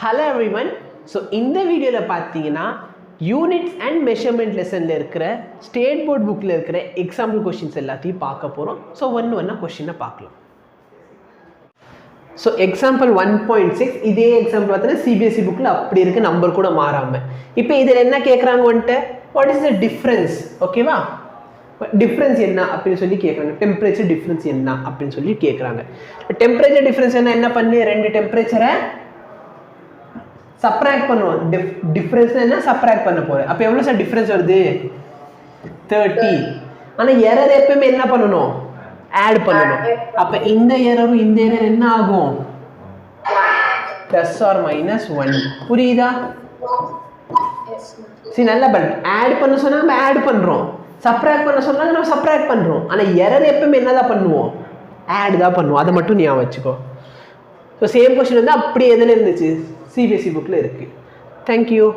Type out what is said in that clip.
Hello everyone. So இந்த வீடியோல பாத்தீங்கன்னா யூனிட்ஸ் அண்ட் மெஷர்மெண்ட் லெசன்ல இருக்கிற ஸ்டேட் போர்ட் புக்ல இருக்கிற எக்ஸாம்பிள் क्वेश्चंस எல்லாத்தையும் பார்க்க போறோம். ஸோ ஒவ்வொரு क्वेश्चन பார்க்கலாம். ஸோ எக்ஸாம்பிள் 1.6 இதே எக்ஸாம்பிள் பார்த்தீங்கன்னா சிபிஎஸ்சி புக்கில் அப்படி இருக்கு, நம்பர் கூட மாறாம. இப்போ இதில் என்ன கேட்குறாங்க வந்துட்டு, வாட் இஸ் த டிஃப்ரென்ஸ், ஓகேவா? டிஃப்ரென்ஸ் என்ன அப்படின்னு சொல்லி கேட்குறாங்க. டெம்பரேச்சர் டிஃப்ரென்ஸ் என்ன அப்படின்னு சொல்லி கேட்குறாங்க. டெம்பரேச்சர் டிஃப்ரென்ஸ் என்ன பண்ணி ரெண்டு டெம்பரேச்சரை சப்ராக்ட் பண்ணுவோம். டிஃப்ரென்ஸ் என்ன சப்ராக்ட் பண்ண போகிறேன். அப்போ எவ்வளோ சார் டிஃப்ரென்ஸ் வருது? 30. ஆனால் எரர் எப்பவுமே என்ன பண்ணணும்? ஆட் பண்ணணும். அப்போ இந்த எரரும் இந்த எரர் என்ன ஆகும்? Plus or minus 1. புரியுதா? சரி, நல்லா பண்ணு. ஆட் பண்ண சொன்னால் நம்ம ஆட் பண்ணுறோம், சப்ராக்ட் பண்ண சொன்னாங்க நம்ம சப்ராக்ட் பண்ணுறோம். ஆனால் எரர் எப்பவுமே என்னதான் பண்ணுவோம்? ஆட் தான் பண்ணுவோம். அதை மட்டும் ஞாபகம் வச்சுக்கோ. ஸோ சேம் கொஸ்டின் வந்து அப்படியே எதில் இருந்துச்சு? சிபிஎஸ்சி புக்கில் இருக்குது. தேங்க்யூ.